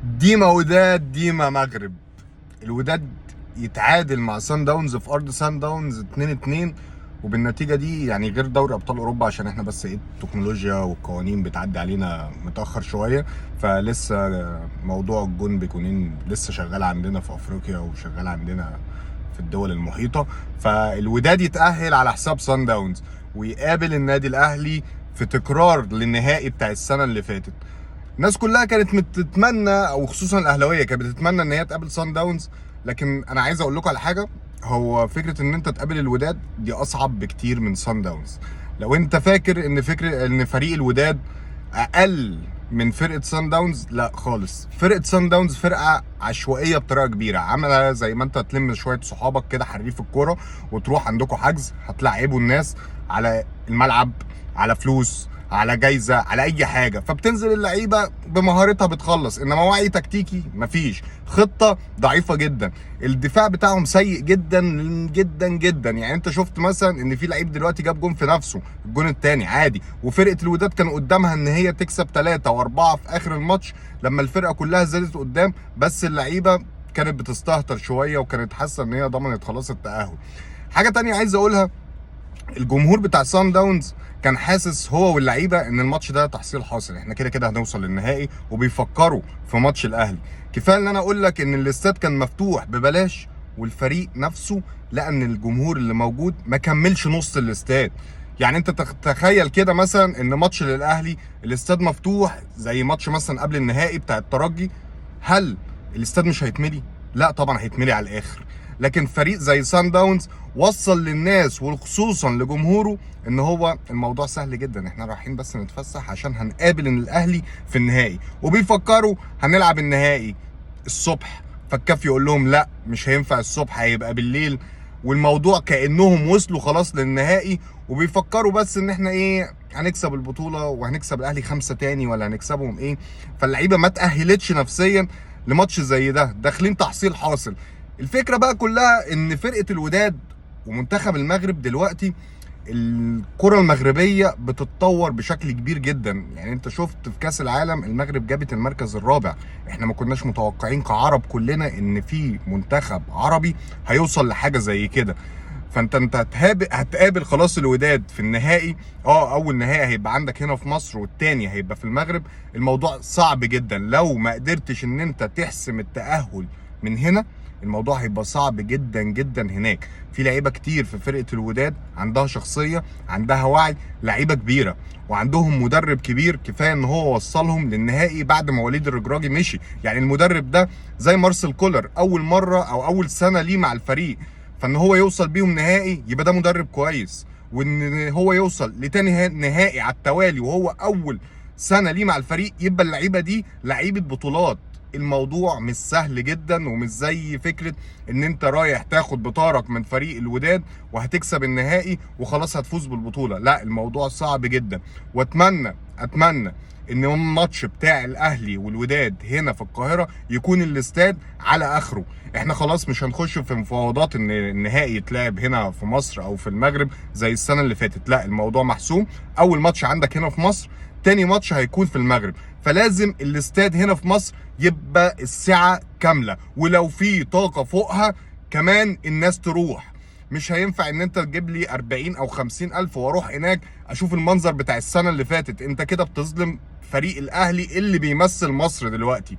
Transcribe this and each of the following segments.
ديما وداد ديما مغرب. الوداد يتعادل مع سان داونز في ارض سان داونز 2-2، وبالنتيجه دي يعني غير دوري ابطال اوروبا عشان احنا بس التكنولوجيا والقوانين بتعدي علينا متاخر شويه، فلسه موضوع الجون بيكونين لسه شغال عندنا في افريقيا وشغال عندنا في الدول المحيطه. فالوداد يتاهل على حساب سان داونز ويقابل النادي الاهلي في تكرار للنهائي بتاع السنه اللي فاتت. الناس كلها كانت بتتمنى، او خصوصا الاهلاويه كانت بتتمنى ان هي تقابل سان داونز، لكن انا عايز اقول لكم على حاجه. هو فكره ان انت تقابل الوداد دي اصعب بكتير من سان داونز. لو انت فاكر ان فريق الوداد اقل من فرقه سان داونز، لا خالص. فرقه سان داونز فرقه عشوائيه بطريقه كبيره، عامله زي ما انت تلم شويه صحابك كده حريف الكوره وتروح عندكم حجز هتلعبوا الناس على الملعب، على فلوس، على جايزه، على اي حاجه، فبتنزل اللعيبه بمهارتها بتخلص، انما وعي تكتيكي مفيش، خطه ضعيفه جدا، الدفاع بتاعهم سيء جدا جدا جدا. يعني انت شفت مثلا ان في لعيب دلوقتي جاب جون في نفسه، الجون الثاني عادي، وفرقه الوداد كان قدامها ان هي تكسب 3 و4 في اخر الماتش لما الفرقه كلها زادت قدام، بس اللعيبه كانت بتستهتر شويه وكانت حاسه ان هي ضمنت خلاص التاهل. حاجه تانية عايز اقولها، الجمهور بتاع سان داونز كان حاسس هو واللعيبه ان الماتش ده تحصيل حاصل، احنا كده كده هنوصل للنهائي، وبيفكروا في ماتش الاهلي. كفايه ان انا اقول لك ان الاستاد كان مفتوح ببلاش، والفريق نفسه لقى ان الجمهور اللي موجود ما كملش نص الاستاد. يعني انت تخيل كده مثلا ان ماتش للاهلي الاستاد مفتوح زي ماتش مثلا قبل النهائي بتاع الترجي، هل الاستاد مش هيتملي؟ لا طبعا هيتملي على الاخر. لكن فريق زي سان داونز وصل للناس وخصوصا لجمهوره ان هو الموضوع سهل جدا، احنا رايحين بس نتفسح عشان هنقابل الاهلي في النهائي، وبيفكروا هنلعب النهائي الصبح، فالكاف يقول لهم لا مش هينفع الصبح، هيبقى بالليل، والموضوع كانهم وصلوا خلاص للنهائي، وبيفكروا بس ان احنا ايه، هنكسب البطوله وهنكسب الاهلي 5 تاني ولا هنكسبهم ايه. فاللعيبه ما تاهلتش نفسيا لماتش زي ده، داخلين تحصيل حاصل. الفكره بقى كلها ان فرقه الوداد ومنتخب المغرب دلوقتي الكره المغربيه بتتطور بشكل كبير جدا. يعني انت شفت في كاس العالم المغرب جابت المركز الرابع، احنا ما كناش متوقعين كعرب كلنا ان في منتخب عربي هيوصل لحاجه زي كده. فانت هتقابل خلاص الوداد في النهائي. اول نهائي هيبقى عندك هنا في مصر والتاني هيبقى في المغرب. الموضوع صعب جدا، لو ما قدرتش ان انت تحسم التأهل من هنا الموضوع هيبقى صعب جدا جدا هناك. في لعيبه كتير في فرقه الوداد عندها شخصيه، عندها وعي، لعيبه كبيره، وعندهم مدرب كبير كفايه ان هو وصلهم للنهائي بعد ما وليد الرجراجي مشي. يعني المدرب ده زي مارسيل كولر، اول مره او اول سنه ليه مع الفريق، فان هو يوصل بيهم نهائي يبقى ده مدرب كويس، وان هو يوصل لتاني نهائي على التوالي وهو اول سنه ليه مع الفريق يبقى اللعيبه دي لعيبه بطولات. الموضوع مش سهل جدا، ومش زي فكره ان انت رايح تاخد بطارك من فريق الوداد وهتكسب النهائي وخلاص هتفوز بالبطوله، لا الموضوع صعب جدا. واتمنى ان الماتش بتاع الاهلي والوداد هنا في القاهره يكون الاستاد على اخره. احنا خلاص مش هنخش في مفاوضات ان النهائي يتلعب هنا في مصر او في المغرب زي السنه اللي فاتت، لا الموضوع محسوم. اول ماتش عندك هنا في مصر، تاني ماتش هيكون في المغرب، فلازم الاستاد هنا في مصر يبقى السعه كامله، ولو في طاقه فوقها كمان الناس تروح. مش هينفع ان انت تجيب لي 40 او 50 الف واروح هناك اشوف المنظر بتاع السنه اللي فاتت، انت كده بتظلم فريق الاهلي اللي بيمثل مصر دلوقتي.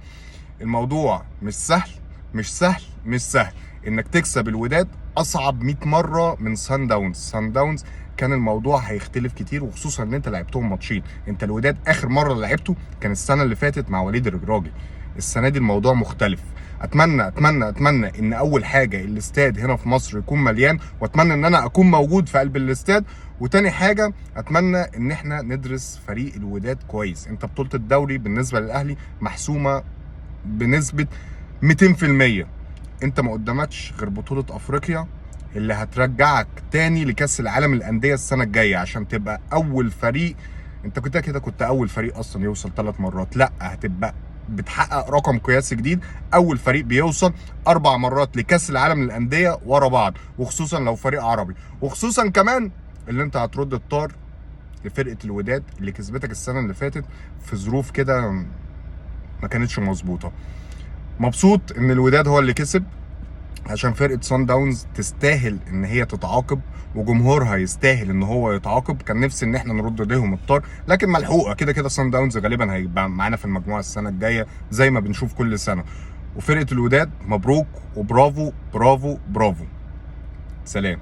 الموضوع مش سهل، مش سهل انك تكسب الوداد، اصعب 100 مره من سان داونز. سان داونز كان الموضوع هيختلف كتير، وخصوصا ان انت لعبتهم ماتشين. انت الوداد اخر مره لعبته كان السنه اللي فاتت مع وليد الرجراجي، السنه دي الموضوع مختلف. اتمنى ان اول حاجه الاستاد هنا في مصر يكون مليان، واتمنى ان انا اكون موجود في قلب الاستاد. وتاني حاجه اتمنى ان احنا ندرس فريق الوداد كويس. انت بطوله الدوري بالنسبه للاهلي محسومه بنسبه 200%، انت ما قدامكش غير بطوله افريقيا اللي هترجعك تاني لكاس العالم للانديه السنه الجايه عشان تبقى اول فريق. انت كده كنت اول فريق اصلا يوصل 3 مرات، لا هتبقى بتحقق رقم قياسي جديد، اول فريق بيوصل 4 مرات لكاس العالم للانديه ورا بعض، وخصوصا لو فريق عربي، وخصوصا كمان اللي انت هترد الطار لفرقه الوداد اللي كسبتك السنه اللي فاتت في ظروف كده ما كانتش مظبوطه. مبسوط ان الوداد هو اللي كسب، عشان فرقه صن داونز تستاهل ان هي تتعاقب، وجمهورها يستاهل ان هو يتعاقب. كان نفسي ان احنا نرد ايديهم الطار، لكن ملحوقه، كده كده صن داونز غالبا هيبقى معانا في المجموعه السنه الجايه زي ما بنشوف كل سنه. وفرقه الوداد مبروك وبرافو برافو برافو. سلام.